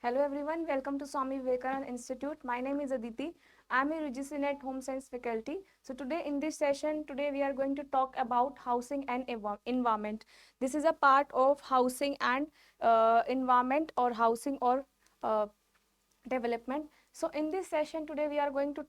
Hello everyone, welcome to Swami Vivekananda Institute. My name is Aditi. I am a UGC NET Home Science faculty. So today in this session, we are going to talk about housing and environment. This is a part of housing and environment or housing or uh, development. So in this session today we are going to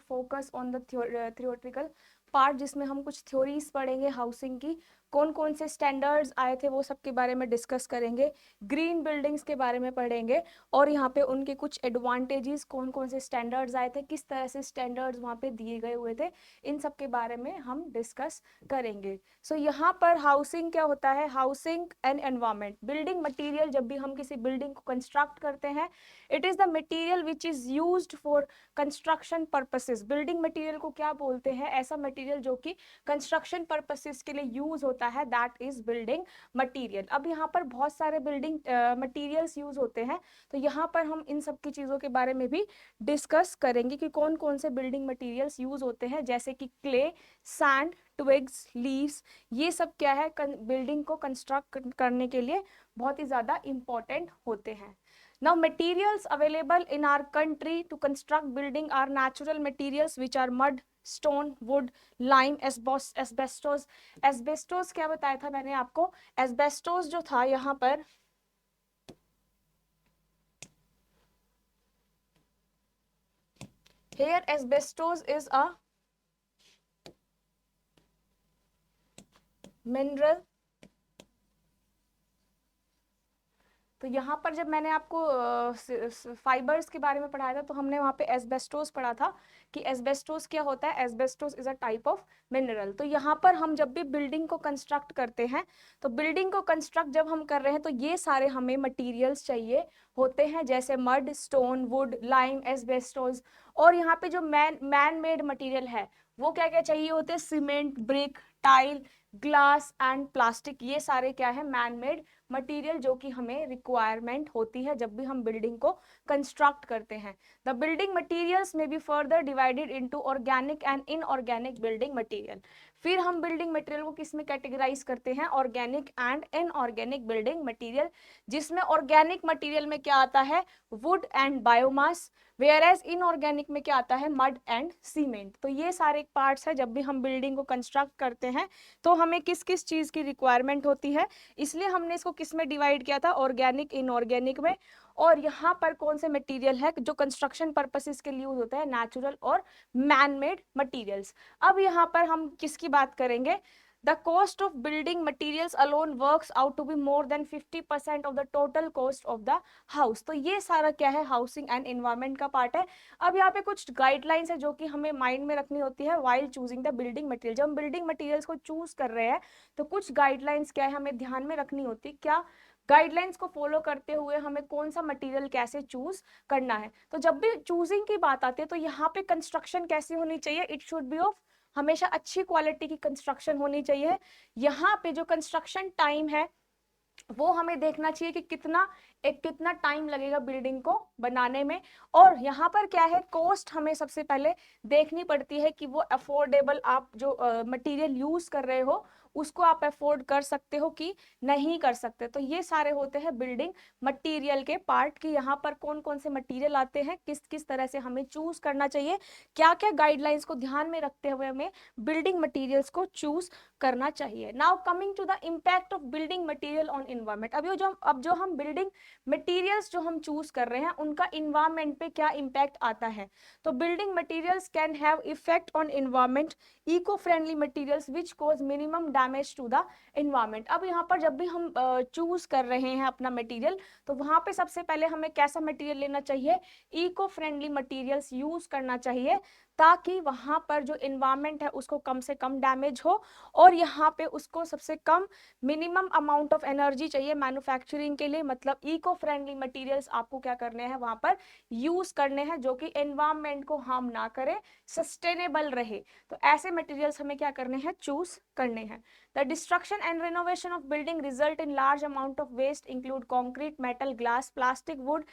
focus on the theoretical part जिसमें हम कुछ theories पढ़ेंगे housing की, कौन कौन से standards आए थे वो सब के बारे में डिस्कस करेंगे, ग्रीन बिल्डिंग्स के बारे में पढ़ेंगे और यहाँ पे उनके कुछ एडवांटेजेस, कौन कौन से स्टैंडर्ड्स आए थे, किस तरह से स्टैंडर्ड्स वहाँ पे दिए गए हुए थे, इन सब के बारे में हम डिस्कस करेंगे. सो यहाँ पर हाउसिंग क्या होता है, housing and environment. Building material, जब भी हम किसी बिल्डिंग को कंस्ट्रक्ट करते हैं, it is the material which is used for construction purposes. Building material को क्या बोलते हैं, ऐसा मटीरियल जो कि कंस्ट्रक्शन पर्पसेस के लिए यूज होता है, दैट इज बिल्डिंग मटीरियल. अब यहाँ पर बहुत सारे बिल्डिंग मटीरियल्स यूज होते हैं, तो यहाँ पर हम इन सब की चीजों के बारे में भी डिस्कस करेंगे कि कौन कौन से बिल्डिंग मटीरियल्स यूज होते हैं, जैसे कि क्ले, सैंड, ट्विग्स, लीव्स. ये सब क्या है, बिल्डिंग को कंस्ट्रक्ट करने के लिए बहुत ही ज्यादा इंपॉर्टेंट होते हैं. Now materials available in our country to construct building are natural materials which are mud, stone, wood, lime, asbestos. Asbestos क्या बताया था मैंने आपको, asbestos जो था यहाँ पर, here asbestos is a mineral. तो यहाँ पर जब मैंने आपको फाइबर्स के बारे में पढ़ाया था तो हमने वहाँ पे एस्बेस्टोस पढ़ा था कि एस्बेस्टोस क्या होता है, asbestos is a type of mineral. तो यहाँ पर हम जब भी बिल्डिंग को कंस्ट्रक्ट करते हैं, तो बिल्डिंग को कंस्ट्रक्ट जब हम कर रहे हैं तो ये सारे हमें मटीरियल्स चाहिए होते हैं, जैसे mud, stone, would, lime, asbestos. और यहाँ पे जो मैन मेड मटीरियल है वो क्या क्या चाहिए होते हैं, cement, brick, tile, glass and plastic. ये सारे क्या है, मैन मेड मटीरियल जो कि हमें रिक्वायरमेंट होती है जब भी हम बिल्डिंग को कंस्ट्रक्ट करते हैं. द बिल्डिंग मटीरियल्स में be further divided into organic and inorganic building material. फिर हम बिल्डिंग मटेरियल को किस में कैटेगराइज करते हैं, organic and inorganic building material, जिसमें ऑर्गेनिक मटेरियल में क्या आता है, wood and biomass, whereas inorganic में क्या आता है, मड एंड सीमेंट. तो ये सारे पार्ट्स है, जब भी हम बिल्डिंग को कंस्ट्रक्ट करते हैं तो हमें किस किस चीज की रिक्वायरमेंट होती है, इसलिए हमने इसको किस में डिवाइड किया था, ऑर्गेनिक, इनऑर्गेनिक में. और यहाँ पर कौन से मटेरियल है जो कंस्ट्रक्शन पर्पसेस के लिए यूज होता है, नेचुरल और मैन मेड मटीरियल्स. अब यहाँ पर हम किसकी बात करेंगे, the cost of building materials alone works out to be more than 50% of the total cost of the house. तो ये सारा क्या है, हाउसिंग एंड एनवायरनमेंट का पार्ट है. अब यहाँ पे कुछ गाइडलाइंस है जो कि हमें माइंड में रखनी होती है while choosing the building material. जब हम बिल्डिंग मटेरियल्स को चूज कर रहे हैं तो कुछ गाइडलाइंस क्या है हमें ध्यान में रखनी होती है, क्या गाइडलाइंस को फॉलो करते हुए हमें कौन सा मटेरियल कैसे चूज करना है. तो जब भी चूजिंग की बात आती है तो यहाँ पे कंस्ट्रक्शन कैसी होनी चाहिए, इट शुड बी ऑफ, हमेशा अच्छी क्वालिटी की कंस्ट्रक्शन होनी चाहिए. यहाँ पे जो कंस्ट्रक्शन टाइम है वो हमें देखना चाहिए कि कितना टाइम लगेगा बिल्डिंग को बनाने में. और यहाँ पर क्या है, कॉस्ट हमें सबसे पहले देखनी पड़ती है कि वो अफोर्डेबल, आप जो मटेरियल यूज कर रहे हो उसको आप अफोर्ड कर सकते हो कि नहीं कर सकते. तो ये सारे होते हैं बिल्डिंग मटेरियल के पार्ट की, यहाँ पर कौन कौन से मटेरियल आते हैं, किस किस तरह से हमें चूज करना चाहिए, क्या क्या गाइडलाइंस को ध्यान में रखते हुए हमें बिल्डिंग मटेरियल्स को चूज करना चाहिए. Now coming to the impact of building material on environment. अब जो हम बिल्डिंग मटेरियल्स जो हम चूज कर रहे हैं उनका इन्वायरमेंट पे क्या इम्पैक्ट आता है. तो building materials can have effect on environment. Eco friendly materials which cause minimum damage to the environment. अब यहाँ पर जब भी हम चूज कर रहे हैं अपना मटेरियल, तो वहां पे सबसे पहले हमें कैसा मटेरियल लेना चाहिए, इको फ्रेंडली मटेरियल्स यूज करना चाहिए, ताकि वहां पर जो इन्वायरमेंट है उसको कम से कम डैमेज हो और यहाँ पे उसको सबसे कम मिनिमम अमाउंट ऑफ एनर्जी चाहिए मैन्युफैक्चरिंग के लिए. मतलब इको फ्रेंडली मटेरियल्स आपको क्या करने हैं वहां पर यूज करने हैं जो कि एनवायरमेंट को हार्म ना करे, सस्टेनेबल रहे. तो ऐसे मटेरियल्स हमें क्या करने हैं, चूज करने हैं. The destruction and renovation of building result in large amount of waste include concrete, metal, glass, plastic, wood,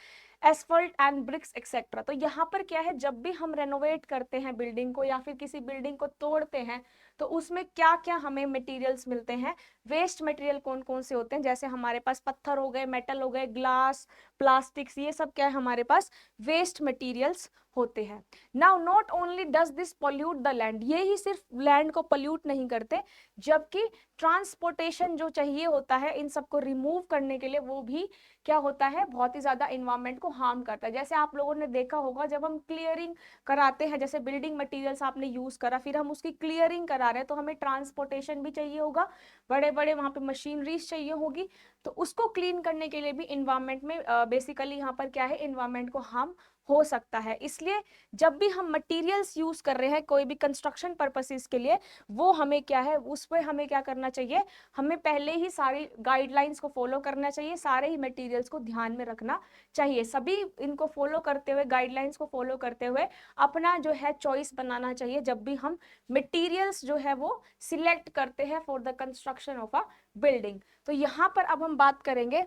asphalt and bricks etcetera. तो यहाँ पर क्या है, जब भी हम रेनोवेट करते हैं बिल्डिंग को या फिर किसी बिल्डिंग को तोड़ते हैं तो उसमें क्या क्या हमें मटेरियल्स मिलते हैं, वेस्ट मटेरियल कौन कौन से होते हैं, जैसे हमारे पास पत्थर हो गए, मेटल हो गए, ग्लास, प्लास्टिक्स, ये सब क्या है हमारे पास वेस्ट मटेरियल्स होते हैं। Now not only does this pollute the land, ये ही सिर्फ लैंड को पोल्यूट नहीं करते, जबकि ट्रांसपोर्टेशन जो चाहिए होता है इन सबको रिमूव करने के लिए, वो भी क्या होता है, बहुत ही ज्यादा इन्वायरमेंट को हार्म करता है। जैसे आप लोगों ने देखा होगा जब हम क्लियरिंग कराते हैं, जैसे बिल्डिंग मटेरियल्स आपने यूज करा, फिर हम उसकी क्लियरिंग करा रहे हैं, तो हमें ट्रांसपोर्टेशन भी चाहिए होगा, बड़े बड़े वहां पे मशीनरीज चाहिए होगी, तो उसको क्लीन करने के लिए भी इन्वायरमेंट में बेसिकली यहाँ पर क्या है, इन्वायरमेंट को हार्म हो सकता है। इसलिए जब भी हम मटेरियल्स यूज कर रहे हैं कोई भी कंस्ट्रक्शन पर्पसेस के लिए, वो हमें क्या है, उस पर हमें क्या करना चाहिए, हमें पहले ही सारी गाइडलाइंस को फॉलो करना चाहिए, सारे ही मटेरियल्स को ध्यान में रखना चाहिए, सभी इनको फॉलो करते हुए, गाइडलाइंस को फॉलो करते हुए अपना जो है चॉइस बनाना चाहिए जब भी हम मटेरियल्स जो है वो सिलेक्ट करते हैं for the construction of a building. तो यहाँ पर अब हम बात करेंगे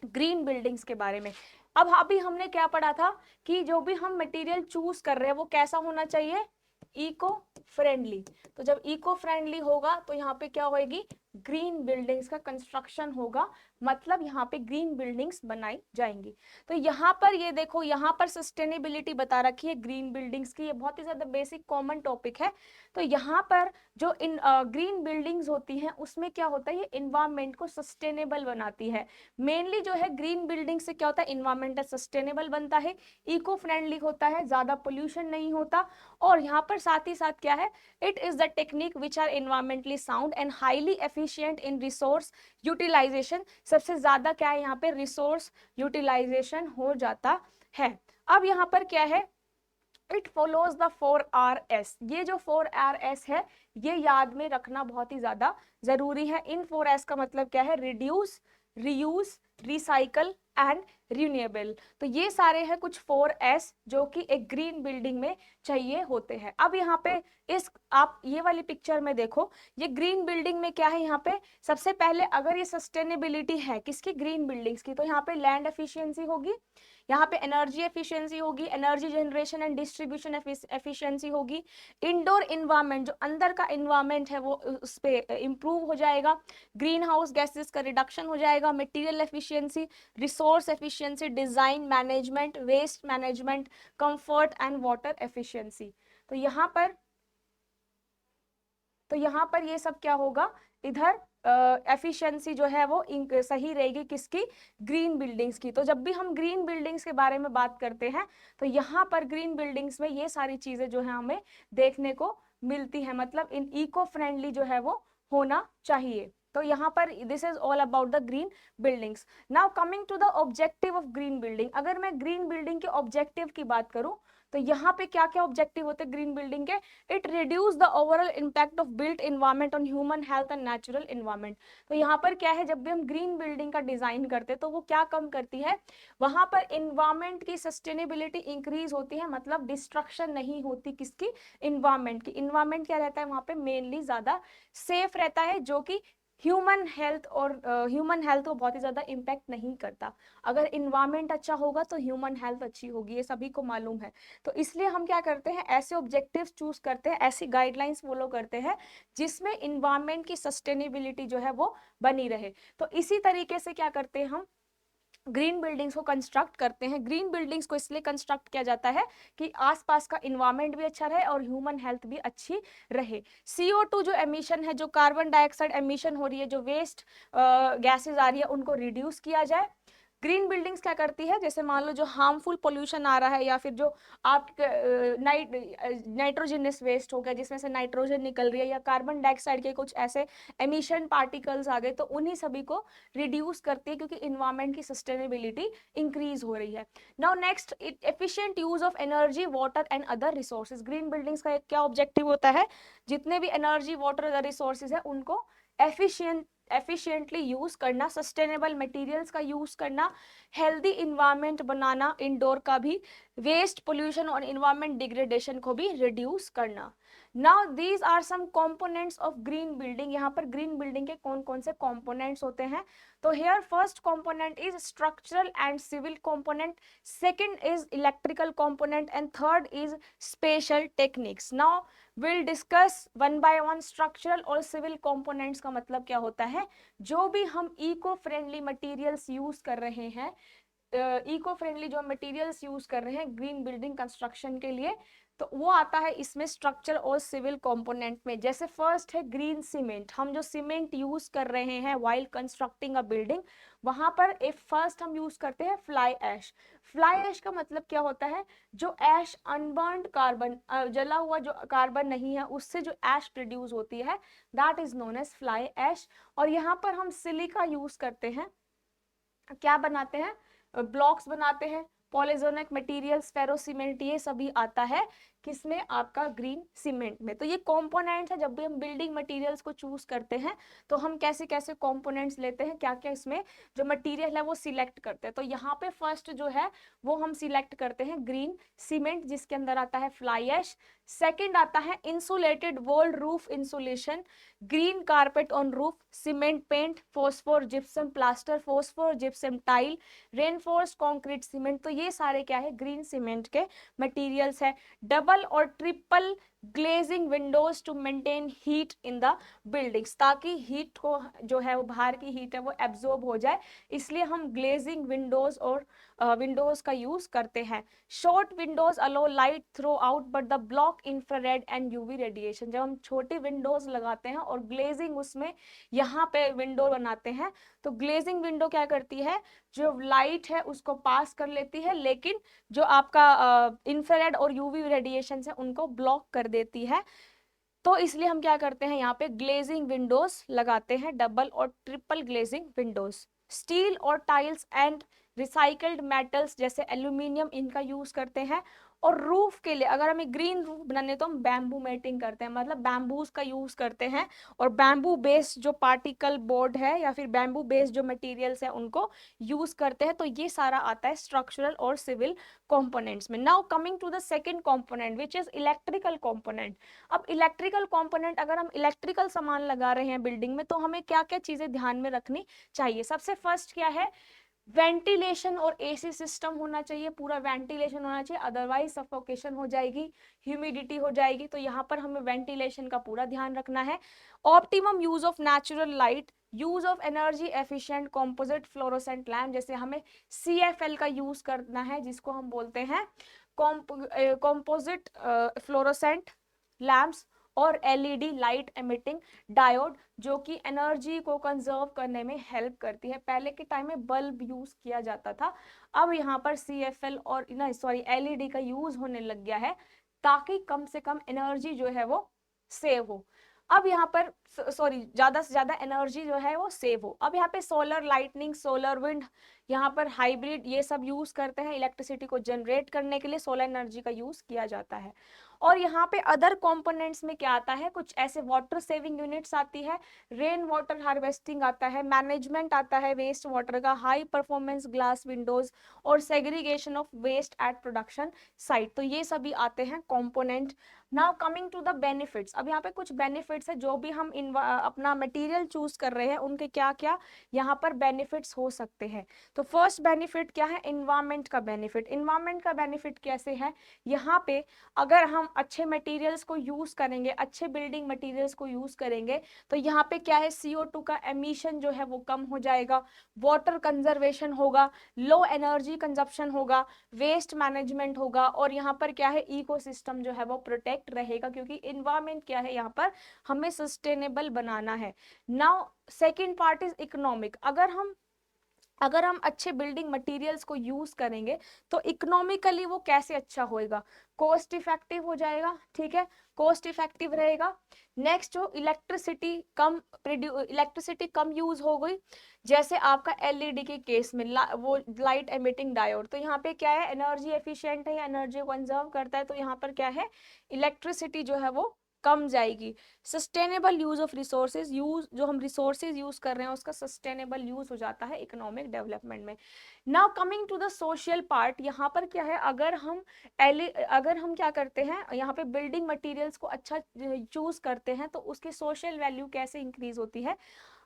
ग्रीन बिल्डिंग्स के बारे में। अब अभी हमने क्या पढ़ा था कि जो भी हम मटेरियल चूज कर रहे हैं वो कैसा होना चाहिए, इको फ्रेंडली। तो जब इको फ्रेंडली होगा तो यहाँ पे क्या होएगी, ग्रीन बिल्डिंग्स का कंस्ट्रक्शन होगा, मतलब यहाँ पे ग्रीन बिल्डिंग्स बनाई जाएंगी। तो यहाँ पर ये देखो, यहाँ पर सस्टेनेबिलिटी बता रखी है ग्रीन बिल्डिंग्स की, ये बहुत ही ज्यादा बेसिक कॉमन टॉपिक है। तो यहाँ पर जो इन ग्रीन बिल्डिंग्स होती हैं उसमें क्या होता है, ये इन्वायरमेंट को सस्टेनेबल बनाती है। मेनली जो है ग्रीन बिल्डिंग से क्या होता है, इन्वायरमेंट सस्टेनेबल बनता है, इको फ्रेंडली होता है, ज्यादा पोल्यूशन नहीं होता, और यहाँ पर साथ ही साथ क्या है, it is the technique which are environmentally sound and highly efficient in resource utilisation. सबसे ज्यादा क्या है यहाँ पे, रिसोर्स यूटिलाइजेशन हो जाता है। अब यहाँ पर क्या है, इट फॉलोज द 4Rs। ये जो 4Rs है ये याद में रखना बहुत ही ज्यादा जरूरी है। इन 4S का मतलब क्या है, reduce, reuse, recycle and renewable. तो ये सारे हैं कुछ 4S जो कि एक ग्रीन बिल्डिंग में चाहिए होते हैं। अब यहाँ पे इस आप ये वाली पिक्चर में देखो, ये ग्रीन बिल्डिंग में क्या है, यहाँ पे सबसे पहले अगर ये सस्टेनेबिलिटी है किसकी, ग्रीन बिल्डिंग्स की, तो यहाँ पे लैंड एफिशिएंसी होगी, यहाँ पे एनर्जी एफिशिएंसी होगी, energy generation and distribution efficiency होगी, इंडोर इन्वायरमेंट जो अंदर का इन्वायरमेंट है वो उस पे इंप्रूव हो जाएगा, ग्रीन हाउस गैसेस का रिडक्शन हो जाएगा, material efficiency, resource efficiency, design management, waste management, comfort and water efficiency. तो यहाँ पर ये सब क्या होगा, इधर एफिशिएंसी जो है वो सही रहेगी किसकी, ग्रीन बिल्डिंग्स की। तो जब भी हम ग्रीन बिल्डिंग्स के बारे में बात करते हैं तो यहाँ पर ग्रीन बिल्डिंग्स में ये सारी चीजें जो है हमें देखने को मिलती है, मतलब इन इको फ्रेंडली जो है वो होना चाहिए। तो यहाँ पर this is all about the green buildings. Now coming to the objective of green building. अगर मैं ग्रीन बिल्डिंग के ऑब्जेक्टिव की बात करूं तो यहाँ पे क्या क्या ऑब्जेक्टिव होते हैं ग्रीन बिल्डिंग के, it reduce the overall impact of built environment on human health and natural environment. तो यहाँ पर क्या है, जब भी हम ग्रीन बिल्डिंग का डिजाइन करते हैं तो वो क्या कम करती है, वहां पर इन्वायरमेंट की सस्टेनेबिलिटी इंक्रीज होती है, मतलब डिस्ट्रक्शन नहीं होती किसकी, इन्वायरमेंट की। इन्वायरमेंट क्या रहता है वहां पे, मेनली ज्यादा सेफ रहता है, जो कि ह्यूमन हेल्थ और ह्यूमन हेल्थ को बहुत ही ज्यादा इम्पैक्ट नहीं करता। अगर इन्वायरमेंट अच्छा होगा तो ह्यूमन हेल्थ अच्छी होगी, ये सभी को मालूम है। तो इसलिए हम क्या करते हैं, ऐसे ऑब्जेक्टिव्स चूज करते हैं, ऐसी गाइडलाइंस फॉलो करते हैं जिसमें इन्वायरमेंट की सस्टेनेबिलिटी जो है वो बनी रहे। तो इसी तरीके से क्या करते हैं, हम ग्रीन बिल्डिंग्स को कंस्ट्रक्ट करते हैं। ग्रीन बिल्डिंग्स को इसलिए कंस्ट्रक्ट किया जाता है कि आसपास का इन्वायरमेंट भी अच्छा रहे और ह्यूमन हेल्थ भी अच्छी रहे। CO2 जो एमिशन है, जो कार्बन डाइऑक्साइड एमिशन हो रही है, जो वेस्ट गैसेस आ रही है, उनको रिड्यूस किया जाए। ग्रीन बिल्डिंग्स क्या करती है, जैसे मान लो जो हार्मफुल पोल्यूशन आ रहा है या फिर जो आप नाइट्रोजनस वेस्ट हो गया जिसमें से नाइट्रोजन निकल रही है, या कार्बन डाइऑक्साइड के कुछ ऐसे एमिशन पार्टिकल्स आ गए, तो उन्हीं सभी को रिड्यूस करती है क्योंकि इन्वायरमेंट की सस्टेनेबिलिटी इंक्रीज हो रही है। Now next, efficient use of energy, water and other resources. Green buildings का क्या ऑब्जेक्टिव होता है, जितने भी एनर्जी, वाटर, अदर रिसोर्सेज है उनको एफिशिएंटली यूज करना, सस्टेनेबल मटेरियल्स का यूज करना, हेल्दी इन्वायरमेंट बनाना, इंडोर का भी, वेस्ट पोल्यूशन और इन्वायरमेंट डिग्रेडेशन को भी रिड्यूस करना। Now these are some components of green building. यहाँ पर ग्रीन बिल्डिंग के कौन कौन से कंपोनेंट्स होते हैं? तो here first component is structural and civil component, second is electrical component and third is special techniques. Now will discuss one by one. Structural और सिविल कंपोनेंट्स का मतलब क्या होता है? जो भी हम इको फ्रेंडली मटेरियल्स यूज कर रहे हैं, इको फ्रेंडली जो मटेरियल्स यूज कर रहे हैं ग्रीन बिल्डिंग कंस्ट्रक्शन के लिए, तो वो आता है इसमें स्ट्रक्चर और सिविल कंपोनेंट में। जैसे फर्स्ट है ग्रीन सीमेंट। हम जो सीमेंट यूज कर रहे हैं व्हाइल कंस्ट्रक्टिंग अ बिल्डिंग, वहां पर एक फर्स्ट हम यूज करते हैं फ्लाई ऐश। फ्लाई ऐश का मतलब क्या होता है? जो ऐश अनबर्न्ड कार्बन, जला हुआ जो कार्बन नहीं है, उससे जो ऐश प्रोड्यूस होती है, that is known as fly ash. और यहाँ पर हम सिलिका यूज करते हैं, क्या बनाते हैं? ब्लॉक्स बनाते हैं, पॉलीजोनिक मटेरियल्स, फेरो सीमेंट, ये सभी आता है किसमें? आपका ग्रीन सीमेंट में। तो ये कंपोनेंट्स है। जब भी हम बिल्डिंग मटेरियल्स को चूज करते हैं तो हम कैसे कैसे कंपोनेंट्स लेते हैं, क्या क्या इसमें जो मटेरियल है वो सिलेक्ट करते हैं। तो यहाँ पे फर्स्ट जो है वो हम सिलेक्ट करते हैं ग्रीन सीमेंट, जिसके अंदर आता है फ्लाई ऐश। सेकेंड आता है insulated wall roof insulation, green carpet on roof, cement paint, phosphor gypsum plaster, phosphor gypsum tile, reinforced concrete cement. तो ये सारे क्या है? ग्रीन सीमेंट के मटेरियल्स है। डबल और triple glazing windows to maintain heat in the buildings, ताकि heat को जो है वो बाहर की हीट है वो एब्जॉर्ब हो जाए, इसलिए हम ग्लेजिंग विंडोज और विंडोज का यूज करते हैं। Short windows allow light throughout but the block infrared and UV radiation. जब हम छोटी विंडोज लगाते हैं और ग्लेजिंग उसमें यहाँ पे विंडो बनाते हैं, तो ग्लेजिंग विंडो क्या करती है? जो लाइट है उसको पास कर लेती है, लेकिन जो आपका इंफ्रारेड और यूवी रेडिएशन है उनको ब्लॉक कर देती है। तो इसलिए हम क्या करते हैं? यहाँ पे ग्लेजिंग विंडोज लगाते हैं, डबल और ट्रिपल ग्लेजिंग विंडोज। स्टील और टाइल्स एंड रिसाइकल्ड मेटल्स जैसे एल्यूमिनियम, इनका यूज करते हैं। और रूफ के लिए अगर हमें ग्रीन रूफ बनाने तो हम बैम्बू मेटिंग करते हैं, मतलब बैम्बूज का यूज करते हैं। और बैम्बू बेस्ड जो पार्टिकल बोर्ड है या फिर बैम्बू बेस्ड जो मटेरियल्स है उनको यूज करते हैं। तो ये सारा आता है स्ट्रक्चरल और सिविल कंपोनेंट्स में। Now coming to the second component which is electrical component. अब इलेक्ट्रिकल कंपोनेंट, अगर हम इलेक्ट्रिकल सामान लगा रहे हैं बिल्डिंग में तो हमें क्या क्या चीजें ध्यान में रखनी चाहिए? सबसे फर्स्ट क्या है? वेंटिलेशन और एसी सिस्टम होना चाहिए, पूरा वेंटिलेशन होना चाहिए, अदरवाइज सफोकेशन हो जाएगी, ह्यूमिडिटी हो जाएगी। तो यहाँ पर हमें वेंटिलेशन का पूरा ध्यान रखना है। Optimum use of natural light, use of energy efficient composite fluorescent lamp, जैसे हमें CFL का यूज करना है, जिसको हम बोलते हैं कंपोजिट फ्लोरोसेंट लैम्प्स, और LED लाइट एमिटिंग डायोड, जो कि एनर्जी को कंजर्व करने में हेल्प करती है। पहले के टाइम में बल्ब यूज किया जाता था, अब यहाँ पर CFL और LED का यूज होने लग गया है, ताकि कम से कम एनर्जी जो है वो सेव हो। अब यहाँ पर ज्यादा से ज्यादा एनर्जी जो है वो सेव हो। अब यहाँ पे सोलर लाइटनिंग, सोलर विंड, यहाँ पर हाइब्रिड, ये सब यूज करते हैं इलेक्ट्रिसिटी को जनरेट करने के लिए, सोलर एनर्जी का यूज किया जाता है। और यहाँ पे अदर कंपोनेंट्स में क्या आता है? कुछ ऐसे वाटर सेविंग यूनिट्स आती है, रेन वाटर हार्वेस्टिंग आता है, मैनेजमेंट आता है वेस्ट वाटर का, हाई परफॉर्मेंस ग्लास विंडोज, और segregation of waste at production site. तो ये सभी आते हैं component. Now coming to the benefits. अब यहाँ पे कुछ बेनिफिट्स है, जो भी हम अपना मटेरियल चूज कर रहे हैं उनके क्या क्या यहाँ पर बेनिफिट्स हो सकते हैं। तो फर्स्ट बेनिफिट क्या है? इन्वायरमेंट का बेनिफिट। इन्वायरमेंट का बेनिफिट कैसे है? यहाँ पे अगर हम अच्छे मटेरियल्स को यूज करेंगे, अच्छे बिल्डिंग मटेरियल्स को यूज करेंगे, तो यहाँ पे क्या है? CO2 का एमिशन जो है वो कम हो जाएगा, वाटर कंजर्वेशन होगा, लो एनर्जी कंजप्शन होगा, वेस्ट मैनेजमेंट होगा, और यहाँ पर क्या है? इकोसिस्टम जो है वो प्रोटेक्ट रहेगा, क्योंकि इन्वायरमेंट क्या है? यहाँ पर हमें सस्टेनेबल बनाना है। Now second part is economic. अगर हम अच्छे बिल्डिंग मटेरियल्स को यूज करेंगे तो इकोनॉमिकली वो कैसे अच्छा होएगा? कॉस्ट इफेक्टिव हो जाएगा, ठीक है, कॉस्ट इफेक्टिव रहेगा। नेक्स्ट जो इलेक्ट्रिसिटी कम यूज हो गई, जैसे आपका LED के केस में वो लाइट एमिटिंग डायोड, तो यहाँ पे क्या है? एनर्जी एफिशिएंट है या एनर्जी कंजर्व करता है, तो यहाँ पर क्या है? इलेक्ट्रिसिटी जो है वो कम जाएगी। Sustainable use of resources, use जो हम रिसोर्सेज यूज कर रहे हैं उसका सस्टेनेबल यूज हो जाता है इकोनॉमिक डेवलपमेंट में। Now coming to the social part, यहाँ पर क्या है, अगर हम क्या करते हैं यहाँ पे बिल्डिंग मटेरियल्स को अच्छा चूज करते हैं तो उसकी सोशल वैल्यू कैसे इंक्रीज होती है।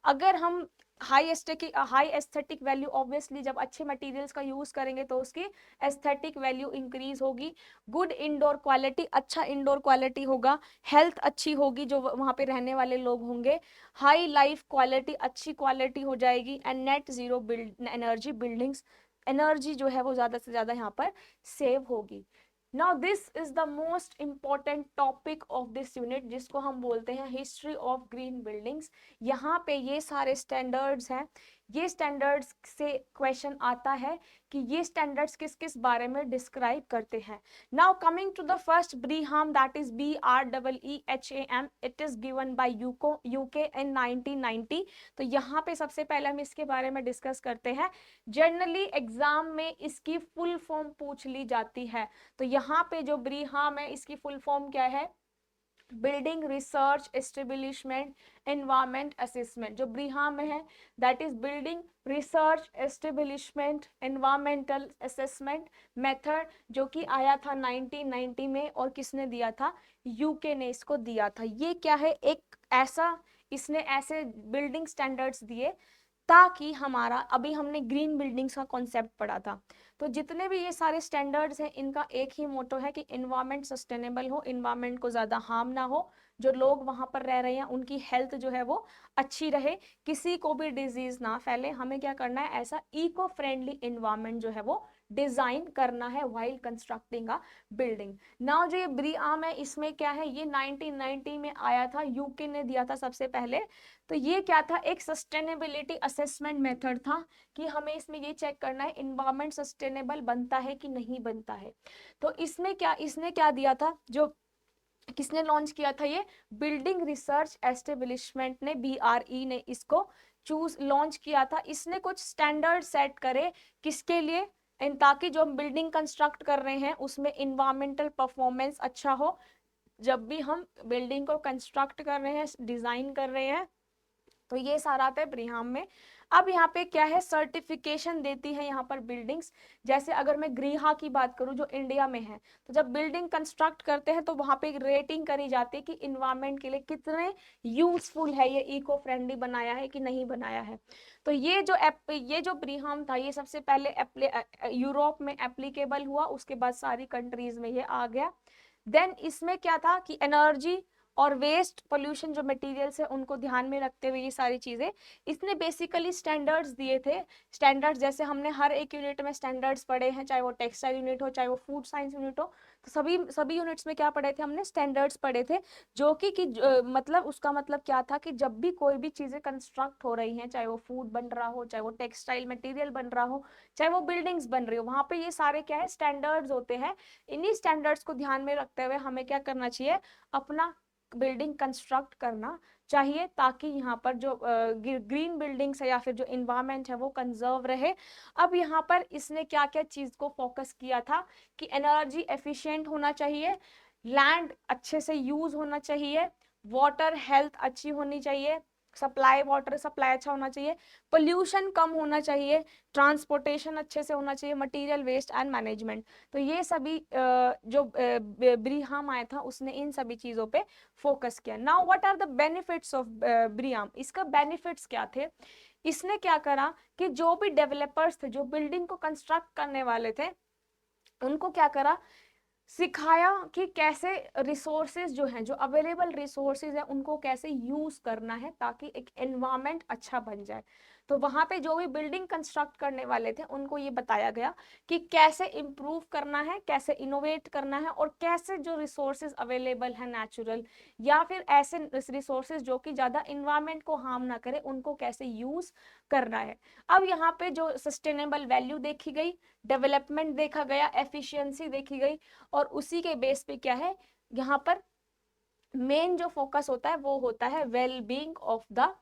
अगर हम हाई एस्थेटिक वैल्यू, ऑब्वियसली जब अच्छे मटेरियल्स का यूज करेंगे तो उसकी एस्थेटिक वैल्यू इंक्रीज होगी। गुड इंडोर क्वालिटी, अच्छा इंडोर क्वालिटी होगा। हेल्थ अच्छी होगी जो वहां पे रहने वाले लोग होंगे। हाई लाइफ क्वालिटी, अच्छी क्वालिटी हो जाएगी। And net zero energy buildings, energy जो है वो ज्यादा से ज्यादा यहाँ पर सेव होगी। Now this is the most important topic of this unit, जिसको हम बोलते हैं हिस्ट्री ऑफ ग्रीन बिल्डिंग्स। यहाँ पे ये सारे स्टैंडर्ड्स हैं, ये स्टैंडर्ड्स से क्वेश्चन आता है कि ये स्टैंडर्ड्स किस किस बारे में डिस्क्राइब करते हैं। Now coming to the first BREEAM, that is BREEHAM, it is given by UK in 1990। तो यहाँ पे सबसे पहले हम इसके बारे में डिस्कस करते हैं। जनरली एग्जाम में इसकी फुल फॉर्म पूछ ली जाती है। तो यहाँ पे जो ब्रीहाम है इसकी फुल फॉर्म क्या है, building research establishment environment assessment. जो ब्रीहाम है that is building research establishment environmental assessment method, जो कि आया था 1990 में, और किसने दिया था, यूके ने इसको दिया था। ये क्या है, एक ऐसा, इसने ऐसे बिल्डिंग स्टैंडर्ड्स दिए ताकि हमारा, अभी हमने ग्रीन बिल्डिंग्स का कॉन्सेप्ट पढ़ा था, तो जितने भी ये सारे स्टैंडर्ड्स हैं इनका एक ही मोटो है कि इन्वायरमेंट सस्टेनेबल हो, इन्वायरमेंट को ज्यादा हार्म ना हो, जो लोग वहां पर रह रहे हैं उनकी हेल्थ जो है वो अच्छी रहे, किसी को भी डिजीज ना फैले। हमें क्या करना है, ऐसा इको फ्रेंडली इन्वायरमेंट जो है वो डिजाइन करना है व्हाइल कंस्ट्रक्टिंग अ बिल्डिंग। नाउ जो ये ब्रीआम है इसमें क्या है, ये 1990 में आया था, यूके ने दिया था सबसे पहले। तो ये क्या था, एक सस्टेनेबिलिटी असेसमेंट मेथड था कि हमें इसमें ये चेक करना है इन्वायरमेंट सस्टेनेबल बनता है कि नहीं बनता है। तो इसमें क्या, इसने क्या दिया था, जो किसने लॉन्च किया था, ये बिल्डिंग रिसर्च एस्टेब्लिशमेंट ने, BRE ने इसको लॉन्च किया था। इसने कुछ स्टैंडर्ड सेट करे, किसके लिए, ताकि जो हम बिल्डिंग कंस्ट्रक्ट कर रहे हैं उसमें इन्वायरमेंटल परफॉर्मेंस अच्छा हो। जब भी हम बिल्डिंग को कंस्ट्रक्ट कर रहे हैं, डिजाइन कर रहे हैं, तो ये सारा आता है ब्रीहाम में। अब यहाँ पे क्या है, सर्टिफिकेशन देती है यहाँ पर बिल्डिंग्स। जैसे अगर मैं ग्रीहा की बात करूँ जो इंडिया में है, तो जब बिल्डिंग कंस्ट्रक्ट करते हैं तो वहां पे एक रेटिंग करी जाती है कि इन्वायरमेंट के लिए कितने यूजफुल है, ये इको फ्रेंडली बनाया है कि नहीं बनाया है। तो ये जो ब्रीहाम था ये सबसे पहले यूरोप में एप्लीकेबल हुआ, उसके बाद सारी कंट्रीज में ये आ गया। देन इसमें क्या था कि एनर्जी और वेस्ट पोल्यूशन जो मटेरियल्स है उनको ध्यान में रखते हुए ये सारी चीजें, इसने बेसिकली स्टैंडर्ड्स दिए थे। स्टैंडर्ड्स जैसे हमने हर एक यूनिट में स्टैंडर्ड्स पढ़े हैं, चाहे वो टेक्सटाइल यूनिट हो चाहे वो फूड साइंस यूनिट हो, तो सभी यूनिट्स में क्या पढ़े थे हमने, स्टैंडर्ड्स पढ़े थे। जो कि मतलब उसका मतलब क्या था कि जब भी कोई भी चीजें कंस्ट्रक्ट हो रही हैं, चाहे वो फूड बन रहा हो, चाहे वो टेक्सटाइल मटेरियल बन रहा हो, चाहे वो बिल्डिंग्स बन रही हो, वहां पे ये सारे क्या है, स्टैंडर्ड्स होते हैं। इन्हीं स्टैंडर्ड्स को ध्यान में रखते हुए हमें क्या करना चाहिए, अपना बिल्डिंग कंस्ट्रक्ट करना चाहिए, ताकि यहाँ पर जो ग्रीन बिल्डिंग्स है या फिर जो इन्वायरमेंट है वो कंजर्व रहे। अब यहाँ पर इसने क्या क्या चीज को फोकस किया था कि एनर्जी एफिशिएंट होना चाहिए, लैंड अच्छे से यूज होना चाहिए, वाटर हेल्थ अच्छी होनी चाहिए, वाटर सप्लाई अच्छा होना चाहिए, पोल्यूशन कम होना चाहिए, ट्रांसपोर्टेशन अच्छे से होना चाहिए, मटेरियल वेस्ट एंड मैनेजमेंट। तो ये सभी जो ब्रीहाम आया था उसने इन सभी चीजों पे फोकस किया। Now what are the benefits of BREEAM, इसका बेनिफिट्स क्या थे। इसने क्या करा कि जो भी डेवलपर्स थे, जो बिल्डिंग को कंस्ट्रक्ट करने वाले थे, उनको क्या करा, सिखाया कि कैसे रिसोर्सेज जो हैं, जो अवेलेबल रिसोर्सेज है उनको कैसे यूज करना है ताकि एक एनवायरमेंट अच्छा बन जाए। तो वहां पे जो भी बिल्डिंग कंस्ट्रक्ट करने वाले थे उनको ये बताया गया कि कैसे इम्प्रूव करना है, कैसे इनोवेट करना है, और कैसे जो रिसोर्सेज अवेलेबल है नेचुरल या फिर ऐसे रिसोर्सेज जो कि ज्यादा इन्वायरमेंट को हार्म ना करे, उनको कैसे यूज करना है। अब यहाँ पे जो सस्टेनेबल वैल्यू देखी गई, डेवलपमेंट देखा गया, एफिशिएंसी देखी गई, और उसी के बेस पे क्या है, यहाँ पर मेन जो फोकस होता है वो होता है well being of the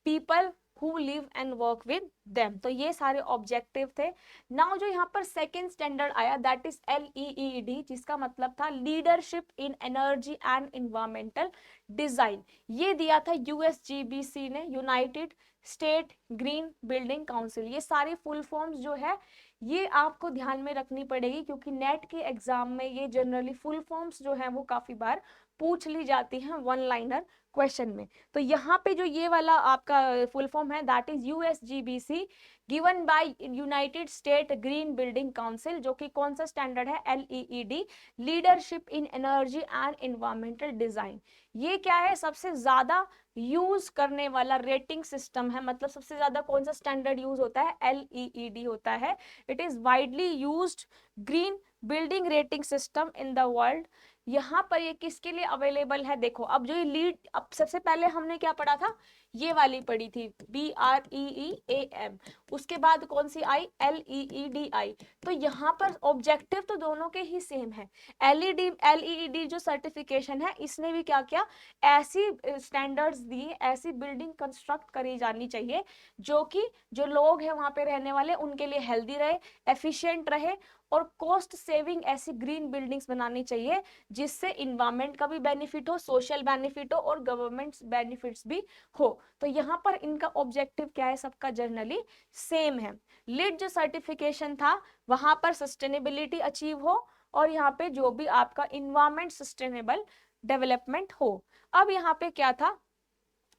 people who live and work with them। तो ये सारे ऑब्जेक्टिव थे। नाउ जो यहाँ पर सेकेंड स्टैंडर्ड आया दैट इज LEED, जिसका मतलब था leadership in energy and environmental design. ये दिया था USGBC ने, United state green building council. ये सारी फुल फॉर्म्स जो है ये आपको ध्यान में रखनी पड़ेगी, क्योंकि नेट के एग्जाम में ये जनरली फुल फॉर्म्स जो है वो काफी बार पूछ ली जाती हैं वन लाइनर क्वेश्चन में। तो यहाँ पे जो ये वाला आपका फुल फॉर्म है that is USGBC given by United state green building council, जो कि कौन सा स्टैंडर्ड है, LEED, leadership in energy and environmental design. ये क्या है, सबसे ज्यादा यूज करने वाला रेटिंग सिस्टम है। मतलब सबसे ज्यादा कौन सा स्टैंडर्ड यूज होता है, LEED होता है। It is widely used green building rating system in the world. यहाँ पर ये किसके लिए अवेलेबल है, देखो अब जो ये लीड, अब सबसे पहले हमने क्या पढ़ा था, ये वाली पढ़ी थी BREEAM, उसके बाद कौन सी आई, LEED आई। तो यहाँ पर ऑब्जेक्टिव तो दोनों के ही सेम है। LEED जो सर्टिफिकेशन है इसने भी क्या किया, ऐसी स्टैंडर्ड्स दी, ऐसी बिल्डिंग कंस्ट्रक्ट करी जानी चाहिए जो कि जो लोग हैं वहां पे रहने वाले उनके लिए हेल्दी रहे, एफिशिएंट रहे, और कॉस्ट सेविंग ऐसी ग्रीन बिल्डिंग्स बनानी चाहिए जिससे इन्वायरमेंट का भी बेनिफिट हो, सोशल बेनिफिट हो और गवर्नमेंट बेनिफिट्स भी हो। तो यहाँ पर इनका ऑब्जेक्टिव क्या है, सबका जनरली सेम है। लीड जो सर्टिफिकेशन था वहां पर सस्टेनेबिलिटी अचीव हो और यहाँ पे जो भी आपका इन्वायरमेंट सस्टेनेबल डेवलपमेंट हो। अब यहाँ पे क्या था,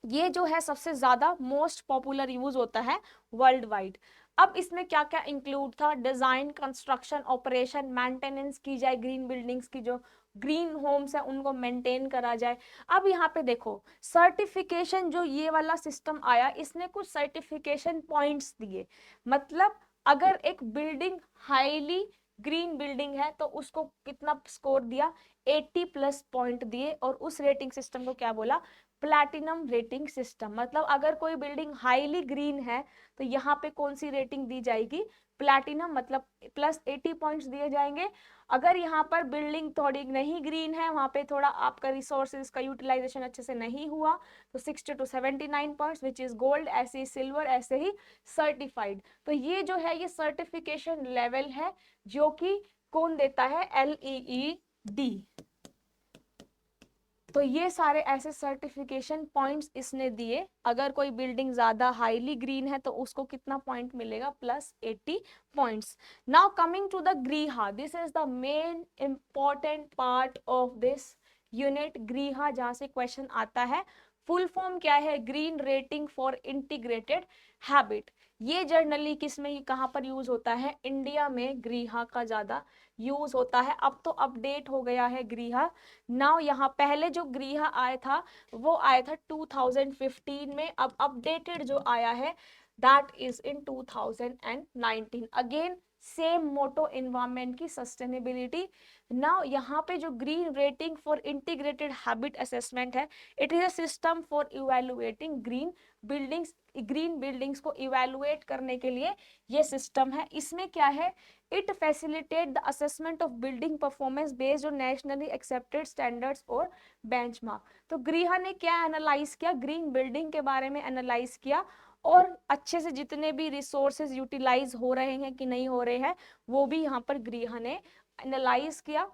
ये जो है सबसे ज्यादा मोस्ट पॉपुलर यूज होता है वर्ल्ड वाइड। अब इसमें क्या क्या इंक्लूड था, डिजाइन, कंस्ट्रक्शन, ऑपरेशन, मेंटेनेंस की जाए ग्रीन बिल्डिंग्स की, जो ग्रीन होम्स है उनको मेंटेन करा जाए। अब यहाँ पे देखो सर्टिफिकेशन, जो ये वाला सिस्टम आया इसने कुछ सर्टिफिकेशन पॉइंट्स दिए। मतलब अगर एक बिल्डिंग हाईली ग्रीन बिल्डिंग है तो उसको कितना स्कोर दिया, 80+ पॉइंट दिए, और उस रेटिंग सिस्टम को क्या बोला, प्लैटिनम रेटिंग सिस्टम। मतलब अगर कोई बिल्डिंग हाईली ग्रीन है तो यहाँ पे कौन सी रेटिंग दी जाएगी, प्लैटिनम, मतलब +80 पॉइंट्स दिए जाएंगे। अगर यहाँ पर बिल्डिंग थोड़ी नहीं ग्रीन है, वहां पे थोड़ा आपका रिसोर्सेज का यूटिलाइजेशन अच्छे से नहीं हुआ, तो 60 to 79 points which is gold, ऐसे ही सिल्वर, ऐसे ही सर्टिफाइड। तो ये जो है ये सर्टिफिकेशन लेवल है जो कि कौन देता है, LEED। तो ये सारे ऐसे सर्टिफिकेशन पॉइंट्स इसने दिए। अगर कोई बिल्डिंग ज्यादा हाईली ग्रीन है तो उसको कितना पॉइंट मिलेगा, +80 points. Now coming to the Griha, this is the main important part of this unit. Griha जहां से क्वेश्चन आता है, फुल फॉर्म क्या है, green rating for integrated habit. ये जर्नली किस में, कहाँ पर यूज होता है, इंडिया में ग्रीहा का ज्यादा यूज होता है। अब तो अपडेट हो गया है ग्रीहा। नाउ यहाँ पहले जो ग्रीहा आया था वो आया था 2015 में, अब अपडेटेड जो आया है that is in 2019। Again same motto, environment की सस्टेनेबिलिटी। नाउ यहाँ पे जो green rating for integrated habitat assessment है, it is a system for evaluating green buildings. Green buildings को इवेलुएट करने के लिए ये सिस्टम है। इसमें क्या है, it facilitate the assessment of building performance based on nationally accepted standards और बेंचमार्क। तो ग्रीहा ने क्या एनालाइज किया, ग्रीन बिल्डिंग के बारे में एनालाइज किया, और अच्छे से जितने भी रिसोर्सेज यूटिलाइज हो रहे हैं कि नहीं हो रहे हैं वो भी यहाँ पर ग्रीहा ने एनालाइज किया।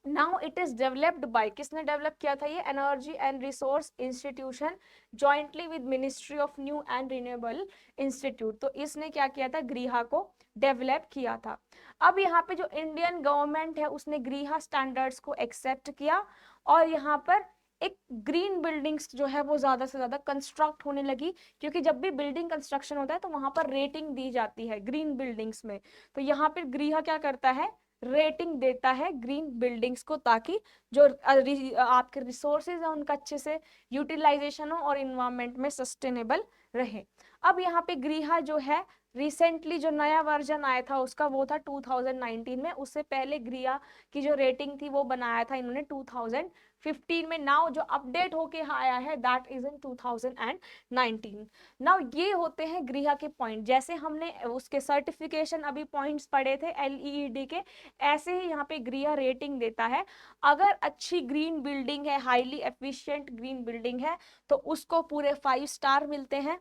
Now it is developed by, किसने डेवलप किया था ये, energy and resource institution jointly with ministry of new and renewable institute. तो इसने क्या किया था, ग्रीहा को डेवलप किया था। अब यहाँ पे जो इंडियन गवर्नमेंट है उसने ग्रीहा स्टैंडर्ड्स को एक्सेप्ट किया, और यहाँ पर एक ग्रीन बिल्डिंग्स जो है वो ज्यादा से ज्यादा कंस्ट्रक्ट होने लगी, क्योंकि जब भी बिल्डिंग कंस्ट्रक्शन होता है तो वहां पर रेटिंग दी जाती है ग्रीन बिल्डिंग्स में। तो यहाँ पर ग्रीहा क्या करता है, रेटिंग देता है ग्रीन बिल्डिंग्स को, ताकि जो आपके रिसोर्सेज है उनका अच्छे से यूटिलाइजेशन हो और इन्वायरमेंट में सस्टेनेबल रहे। अब यहाँ पे ग्रीहा जो है रिसेंटली जो नया वर्जन आया था उसका वो था 2019 में, उससे पहले ग्रीहा की जो रेटिंग थी वो बनाया था इन्होंने 2015 में। नाउ जो अपडेट होके आया है दैट इज इन 2019। नाउ ये होते हैं ग्रीहा के पॉइंट। जैसे हमने उसके सर्टिफिकेशन अभी पॉइंट्स पढ़े थे LEED के, ऐसे ही यहाँ पे ग्रीहा रेटिंग देता है। अगर अच्छी ग्रीन बिल्डिंग है, हाईली एफिशिएंट ग्रीन बिल्डिंग है, तो उसको पूरे 5 स्टार मिलते हैं।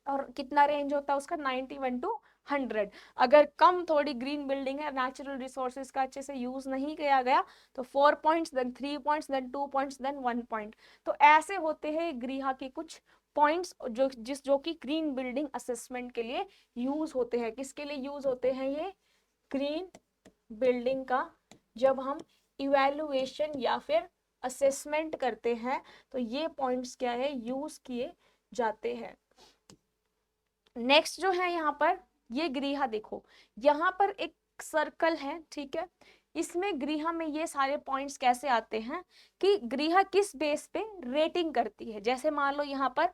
और कितना रेंज होता है उसका 91 to 100। अगर कम थोड़ी ग्रीन बिल्डिंग है, नेचुरल रिसोर्सेज का अच्छे से यूज नहीं किया गया तो 4 points, then 3 points, then 2 points, then 1 point. तो ऐसे होते हैं गृह के कुछ पॉइंट्स जो कि ग्रीन बिल्डिंग असेसमेंट के लिए यूज होते हैं। किसके लिए यूज होते हैं ये ग्रीन बिल्डिंग का? जब हम इवैल्यूएशन या फिर असेसमेंट करते हैं तो ये पॉइंट्स क्या है, यूज किए जाते हैं। नेक्स्ट जो है यहाँ पर ये गृह, देखो यहाँ पर एक सर्कल है, ठीक है। इसमें गृह में ये सारे पॉइंट्स कैसे आते हैं कि गृह किस बेस पे रेटिंग करती है। जैसे मान लो यहाँ पर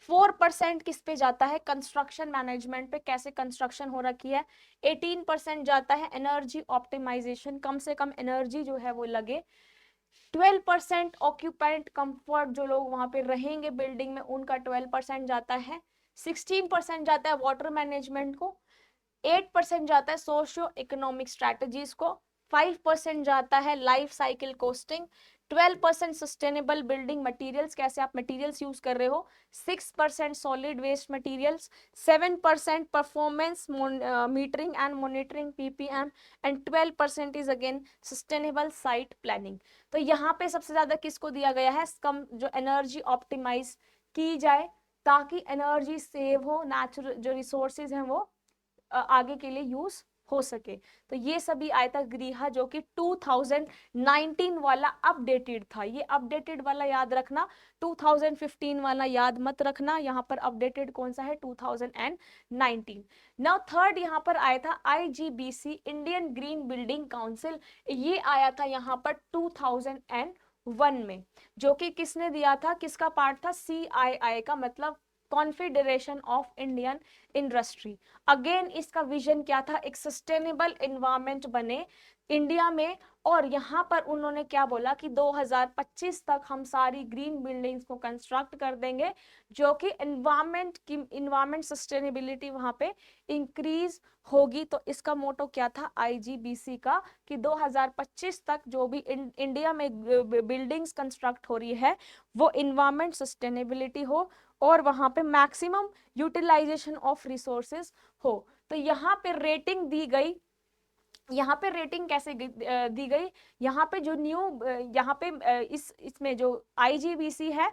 4% किस पे जाता है, कंस्ट्रक्शन मैनेजमेंट पे, कैसे कंस्ट्रक्शन हो रखी है। 18% जाता है एनर्जी ऑप्टिमाइजेशन, कम से कम एनर्जी जो है वो लगे। 12% ऑक्यूपेंट कंफर्ट, जो लोग वहां पे रहेंगे बिल्डिंग में उनका 12% जाता है। 16% जाता है वाटर मैनेजमेंट को। 8% जाता है सोशियो इकोनॉमिक स्ट्रेटजीज को। 5% जाता है life cycle costing. 12% sustainable building materials, कैसे आप मटेरियल्स यूज कर रहे हो। 6% solid waste materials. 7% performance metering and monitoring PPM. And 12% is again sustainable site planning. तो यहाँ पे सबसे ज्यादा किसको दिया गया है, कम जो एनर्जी ऑप्टिमाइज की जाए ताकि एनर्जी सेव हो, नेचुरल जो रिसोर्सेज हैं वो आगे के लिए यूज हो सके। तो ये सभी आया था गृह जो कि 2019 वाला अपडेटेड था। ये अपडेटेड वाला याद रखना, 2015 वाला याद मत रखना। यहाँ पर अपडेटेड कौन सा है, 2019। नाउ थर्ड यहाँ पर आया था IGBC, Indian green building council. ये आया था यहाँ पर 2001 में, जो कि किसने दिया था, किसका पार्ट था, CII का, मतलब confederation of Indian industry. Again इसका विजन क्या था, एक सस्टेनेबल एनवायरनमेंट बने इंडिया में। और यहाँ पर उन्होंने क्या बोला कि 2025 तक हम सारी ग्रीन बिल्डिंग्स को कंस्ट्रक्ट कर देंगे, जो कि एनवायरनमेंट सस्टेनेबिलिटी वहां पे इंक्रीज होगी। तो इसका मोटो क्या था IGBC का कि 2025 तक जो भी इंडिया में बिल्डिंग्स कंस्ट्रक्ट हो रही है वो एनवायरनमेंट सस्टेनेबिलिटी हो और वहां पे मैक्सिमम यूटिलाइजेशन ऑफ रिसोर्सेज हो। तो यहाँ पे रेटिंग दी गई। यहाँ पे रेटिंग कैसे दी गई, यहाँ पे जो न्यू यहाँ पे इसमें जो IGBC है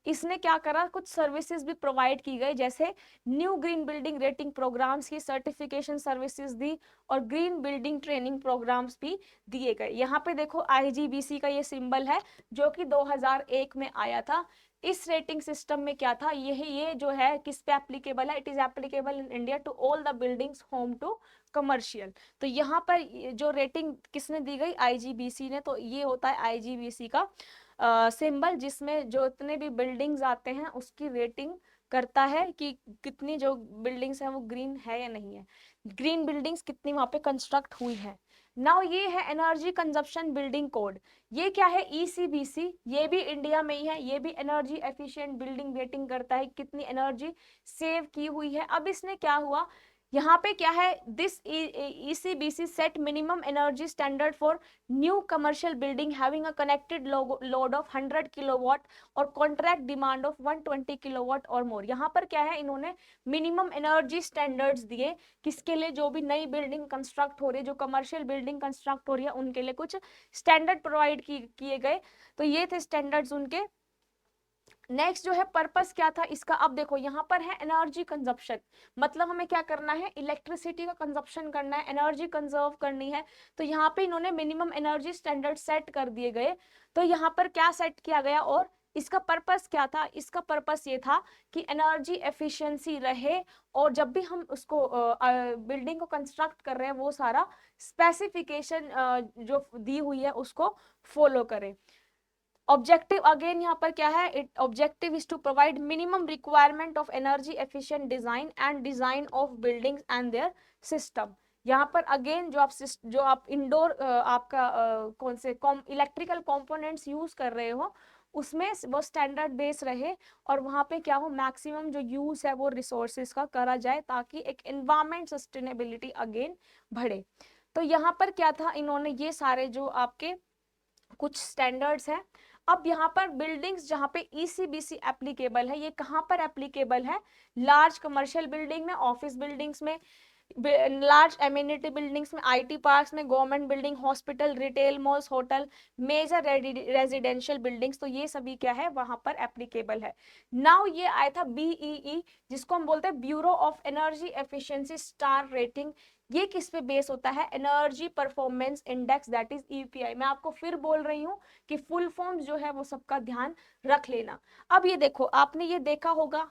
इसने क्या करा, कुछ सर्विसेज भी प्रोवाइड की गई, जैसे new green building rating programmes की सर्टिफिकेशन सर्विसेज दी और ग्रीन बिल्डिंग ट्रेनिंग प्रोग्राम्स भी दिए गए। यहाँ पे देखो IGBC का ये सिंबल है जो कि 2001 में आया था। इस रेटिंग सिस्टम में क्या था, ये जो है किस पे एप्लीकेबल है, it is applicable in India to all the buildings home to commercial. तो यहाँ पर जो रेटिंग किसने दी गई, IGBC ने। तो ये होता है IGBC का सिंबल, जिसमें जो इतने भी बिल्डिंग्स आते हैं उसकी रेटिंग करता है कि कितनी जो बिल्डिंग्स हैं वो ग्रीन है या नहीं है, ग्रीन बिल्डिंग्स कितनी वहां पे कंस्ट्रक्ट हुई है। नाउ ये है एनर्जी कंजप्शन बिल्डिंग कोड। ये क्या है, ECBC, ये भी इंडिया में ही है। ये भी एनर्जी एफिशिएंट बिल्डिंग रेटिंग करता है, कितनी एनर्जी सेव की हुई है। अब इसने क्या हुआ, यहाँ पे क्या है, this ECBC set minimum energy standard for new commercial building having a connected load of 100 kilowatt और कॉन्ट्रैक्ट डिमांड ऑफ 120 किलोवाट और मोर। यहाँ पर क्या है, इन्होंने मिनिमम एनर्जी स्टैंडर्ड्स दिए किसके लिए, जो भी नई बिल्डिंग कंस्ट्रक्ट हो रही है, जो कमर्शियल बिल्डिंग कंस्ट्रक्ट हो रही है उनके लिए कुछ स्टैंडर्ड प्रोवाइड किए गए। तो ये थे स्टैंडर्ड्स उनके। नेक्स्ट जो है पर्पस क्या था इसका, अब देखो यहाँ पर है एनर्जी कंजप्शन, मतलब हमें क्या करना है, इलेक्ट्रिसिटी का कंजप्शन करना है, एनर्जी कंजर्व करनी है। तो यहाँ पे इन्होंने मिनिमम एनर्जी स्टैंडर्ड सेट कर दिए गए। तो यहाँ पर क्या सेट किया गया और इसका पर्पस क्या था, इसका पर्पस ये था कि एनर्जी एफिशिएंसी रहे और जब भी हम उसको बिल्डिंग को कंस्ट्रक्ट कर रहे हैं वो सारा स्पेसिफिकेशन जो दी हुई है उसको फॉलो करें। ऑब्जेक्टिव अगेन यहाँ पर क्या है, it objective is to provide minimum requirement of energy efficient design and design of buildings and their system. यहाँ पर अगेन जो आप इंडोर आपका कौन से इलेक्ट्रिकल कंपोनेंट्स यूज कर रहे हो उसमें वो स्टैंडर्ड बेस रहे और वहाँ पे क्या हो, मैक्सिमम जो यूज है वो रिसोर्सेज का करा जाए ताकि एक एनवायरमेंट सस्टेनेबिलिटी अगेन बढ़े। तो यहाँ पर क्या था, इन्होंने ये सारे जो आपके कुछ स्टैंडर्ड्स हैं अब यहाँ पर बिल्डिंग्स जहाँ पे ईसीबीसी एप्लीकेबल है, ये कहाँ पर एप्लीकेबल है? लार्ज कमर्शियल बिल्डिंग में, ऑफिस बिल्डिंग्स में, लार्ज एमिनिटी बिल्डिंग्स में, आईटी पार्क्स में, government building, hospital, retail malls, hotel, major residential buildings, तो ये सभी क्या है वहां पर एप्लीकेबल है। नाउ ये आया था बीईई, जिसको हम बोलते हैं bureau of energy efficiency star rating. ये किस पे बेस होता है? Energy performance index, that is EPI. मैं आपको फिर बोल रही हूँ कि फुल फॉर्म्स जो है वो सबका ध्यान रख लेना। अब ये देखो, आपने ये देखा होगा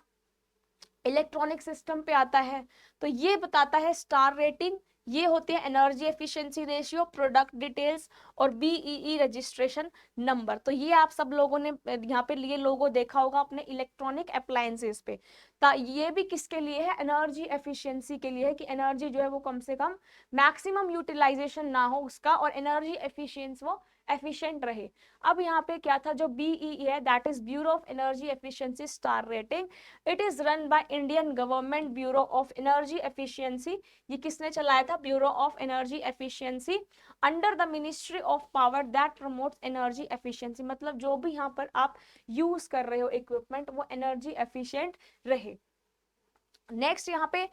इलेक्ट्रॉनिक सिस्टम पे आता है, तो ये बताता है स्टार रेटिंग, ये होते हैं energy efficiency ratio, product details और बीईई रजिस्ट्रेशन नंबर। तो ये आप सब लोगों ने यहाँ पे ये लोगो देखा होगा अपने इलेक्ट्रॉनिक अप्लायंसेस पे। ये भी किसके लिए है? एनर्जी एफिशिएंसी के लिए है, कि एनर्जी जो है वो कम से कम मैक्सिमम यूटिलाइजेशन ना हो उसका, और एनर्जी एफिशिएंसी वो एफिशिएंट रहे। अब यहाँ पे क्या था, जो बीईई है that is bureau of energy efficiency star rating, it is run by Indian government bureau of energy efficiency. ये किसने चलाया था? Bureau of energy efficiency, under the ministry of power that promotes energy efficiency. मतलब जो भी यहाँ पर आप यूज कर रहे हो इक्विपमेंट, वो एनर्जी एफिशिएंट रहे। नेक्स्ट यहाँ पे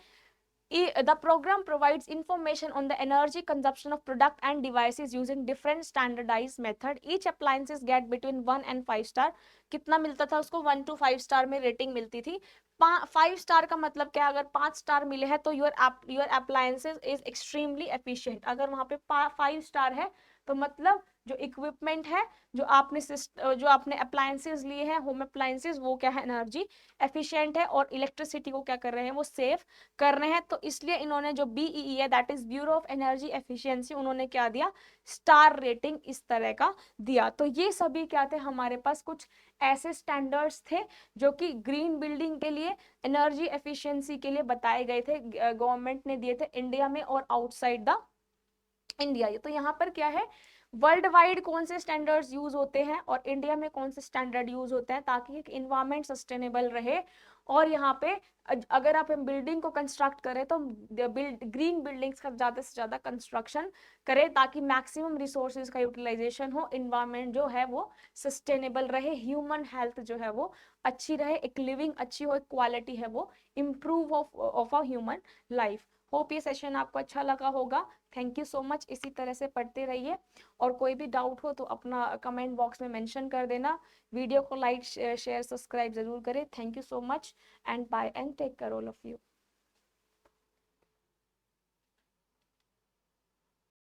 the program provides information on the energy consumption of product and devices using different standardized method. Each appliances get between 1 and 5 star. कितना मिलता था उसको? 1 to 5 स्टार में रेटिंग मिलती थी। 5 स्टार का मतलब क्या? अगर 5 स्टार मिले हैं तो your appliances is extremely efficient. अगर वहां पे 5 स्टार है तो मतलब जो इक्विपमेंट है, जो आपने अप्लायंसेस लिए हैं, होम अप्लायंसेस, वो क्या है? एनर्जी एफिशिएंट है और इलेक्ट्रिसिटी को क्या कर रहे हैं? वो सेव कर रहे हैं। तो इसलिए इन्होंने जो बीईई है that is bureau of energy efficiency, उन्होंने क्या दिया? स्टार रेटिंग इस तरह का दिया। तो ये सभी क्या थे? हमारे पास कुछ ऐसे स्टैंडर्ड्स थे जो कि ग्रीन बिल्डिंग के लिए, एनर्जी एफिशिएंसी के लिए बताए गए थे, गवर्नमेंट ने दिए थे इंडिया में और आउटसाइड द इंडिया। तो यहाँ पर क्या है, वर्ल्ड वाइड कौन से स्टैंडर्ड्स यूज होते हैं और इंडिया में कौन से स्टैंडर्ड यूज होते हैं, ताकि एक इन्वायरमेंट सस्टेनेबल रहे। और यहाँ पे अगर आप बिल्डिंग को कंस्ट्रक्ट करें तो ग्रीन बिल्डिंग्स का ज्यादा से ज्यादा कंस्ट्रक्शन करें, ताकि मैक्सिमम रिसोर्सेज का यूटिलाइजेशन हो, इन्वायरमेंट जो है वो सस्टेनेबल रहे, ह्यूमन हेल्थ जो है वो अच्छी रहे, एक लिविंग अच्छी हो, एक क्वालिटी है वो improve of a human life. Hope ये सेशन आपको अच्छा लगा होगा। Thank you so much. इसी तरह से पढ़ते रहिए, और कोई भी डाउट हो तो अपना कमेंट बॉक्स में मेंशन कर देना। वीडियो को लाइक शेयर सब्सक्राइब जरूर करें। Thank you so much and bye and take care all of you.